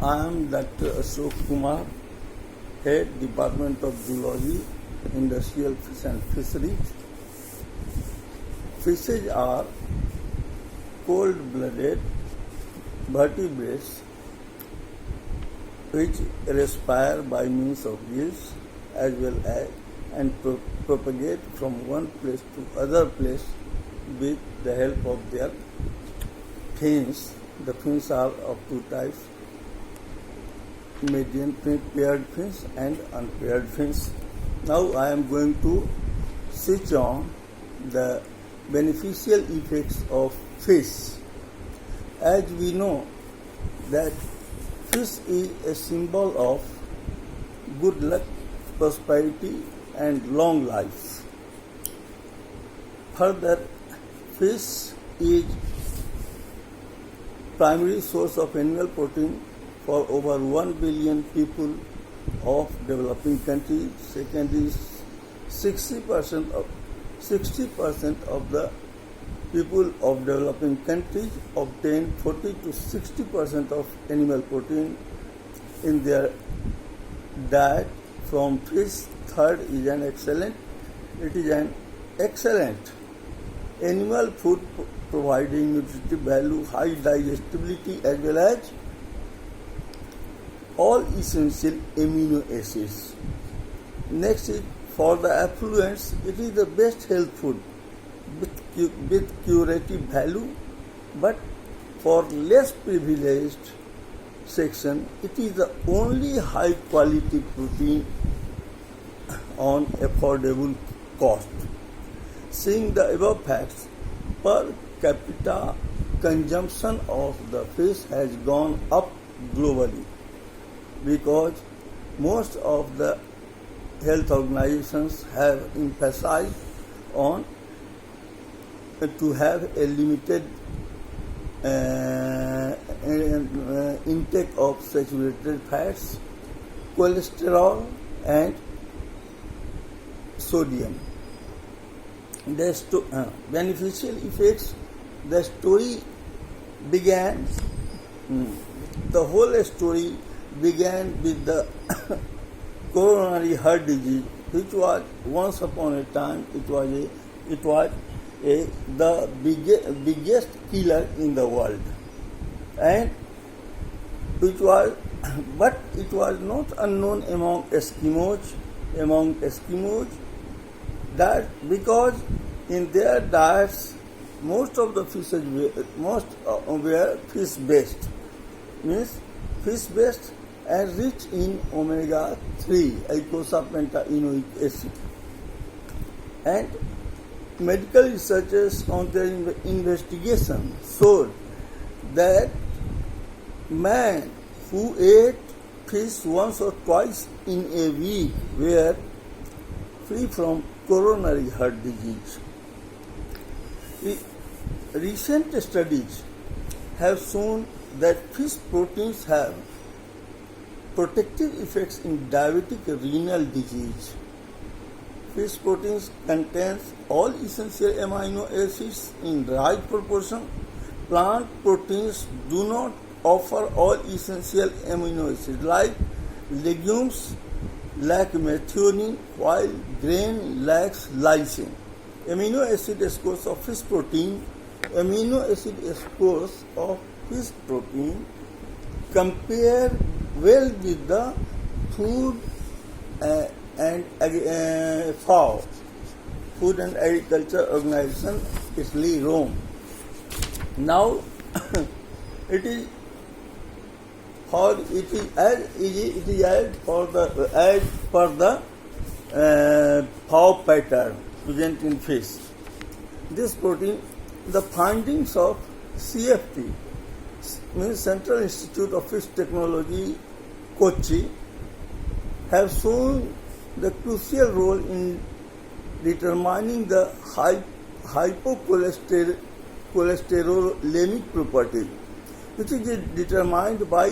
I am Dr. Ashok Kumar, Head Department of Zoology, Industrial Fish and Fisheries. Fishes are cold-blooded vertebrates which respire by means of gills as well as and propagate from one place to other place with the help of their fins. The fins are of two types: median paired fins and unpaired fins. Now I am going to switch on the beneficial effects of fish. As we know that fish is a symbol of good luck, prosperity and long life. Further, fish is primary source of animal protein for over 1 billion people of developing countries. Second is 60% of the people of developing countries obtain 40 to 60% of animal protein in their diet from fish. Third is an excellent animal food providing nutritive value, high digestibility as well as all essential amino acids. Next is for the affluents, it is the best health food with curative value, but for less privileged section, it is the only high quality protein on affordable cost. Seeing the above facts, per capita consumption of the fish has gone up globally because most of the health organizations have emphasized on to have a limited intake of saturated fats, cholesterol and sodium. The beneficial effects, the whole story began with the coronary heart disease, which was once upon a time the biggest killer in the world, and it was not unknown among Eskimos, that because in their diets most of the fishes were fish based and rich in omega-3 eicosapentaenoic acid. And medical researchers on their investigation showed that men who ate fish once or twice in a week were free from coronary heart disease. Recent studies have shown that fish proteins have protective effects in diabetic renal disease. Fish proteins contains all essential amino acids in right proportion. Plant proteins do not offer all essential amino acids, like legumes lack methionine while grain lacks lysine. Amino acid scores of fish protein compare well with the food and FAO, Food and Agriculture Organization, Italy, Rome. Now, it is per the FAO pattern present in fish. This protein, the findings of CFT, means Central Institute of Fish Technology, Kochi, have shown the crucial role in determining the hypocholesterolemic property, which is determined by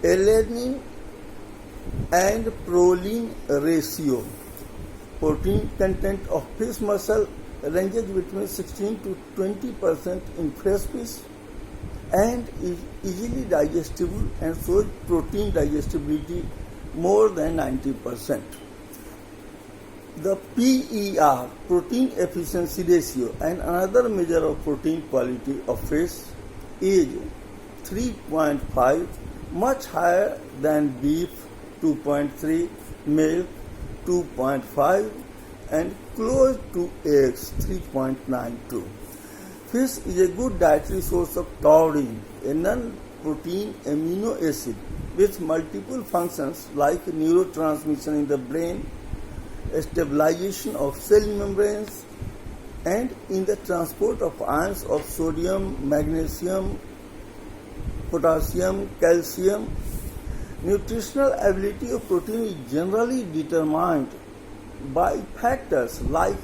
alanine and proline ratio. Protein content of fish muscle ranges between 16 to 20% in fresh fish and is easily digestible and shows protein digestibility more than 90%. The PER, protein efficiency ratio, and another measure of protein quality of fish, is 3.5, much higher than beef 2.3, milk 2.5, and close to eggs 3.92. Fish is a good dietary source of taurine, a non-protein amino acid with multiple functions like neurotransmission in the brain, stabilization of cell membranes, and in the transport of ions of sodium, magnesium, potassium, calcium. Nutritional ability of protein is generally determined by factors like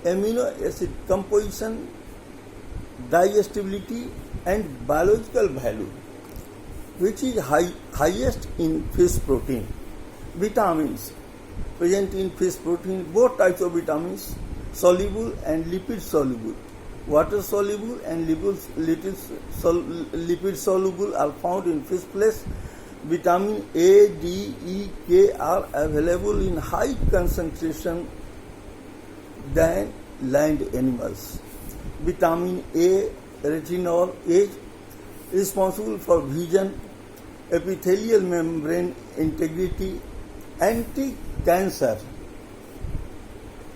amino acid composition, digestibility, and biological value, which is highest in fish protein. Vitamins present in fish protein, both types of vitamins, soluble and lipid soluble. Water soluble and lipid soluble are found in fish flesh. Vitamin A, D, E, K are available in high concentration than land animals. Vitamin A, retinol, is responsible for vision, epithelial membrane integrity, anti-cancer,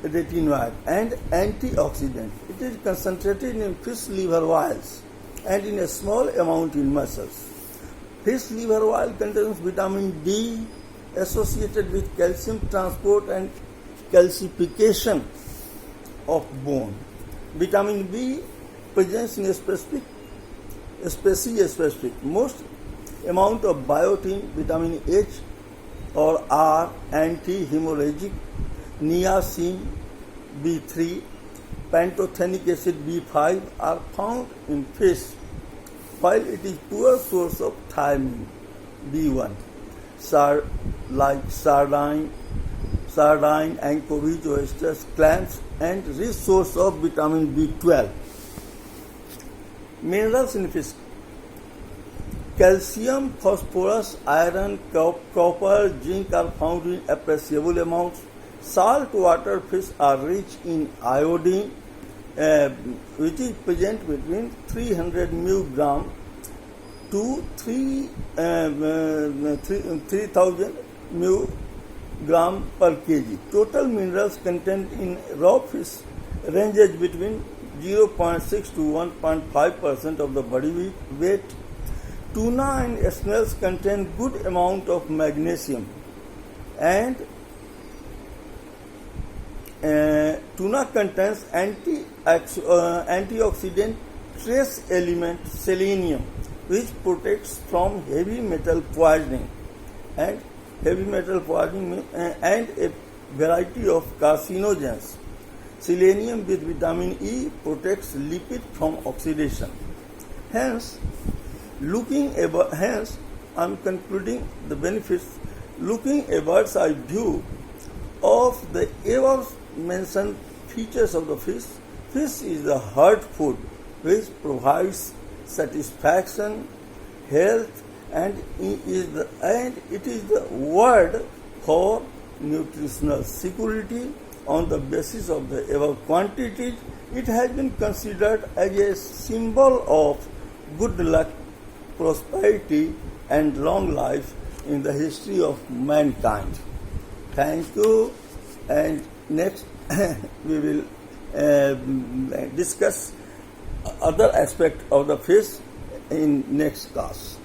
retinoid, and antioxidant. It is concentrated in fish liver oils and in a small amount in muscles. Fish liver oil contains vitamin D associated with calcium transport and calcification of bone. Vitamin B presents in a species-specific. Most amount of biotin, vitamin H or R, anti-hemorrhagic, niacin, B3, pantothenic acid B5 are found in fish, while it is poor source of thiamine, B1, like sardine, anchovies, oysters, clams, and rich source of vitamin B12. Minerals in fish: calcium, phosphorus, iron, copper, zinc are found in appreciable amounts. Saltwater fish are rich in iodine, which is present between 300 mg to 3000 mg per kg. Total minerals contained in raw fish ranges between 0.6 to 1.5% of the body weight. Tuna and snails contain good amount of magnesium, and tuna contains antioxidant trace element selenium, which protects from heavy metal poisoning and a variety of carcinogens. Selenium with vitamin E protects lipid from oxidation. Hence, I am concluding the benefits. Looking a bird's eye view of the above mentioned features of the fish, fish is the herd food which provides satisfaction, health, and it is the word for nutritional security. On the basis of the above quantities, it has been considered as a symbol of good luck, prosperity, and long life in the history of mankind. Thank you, and next we will discuss other aspect of the fish in next class.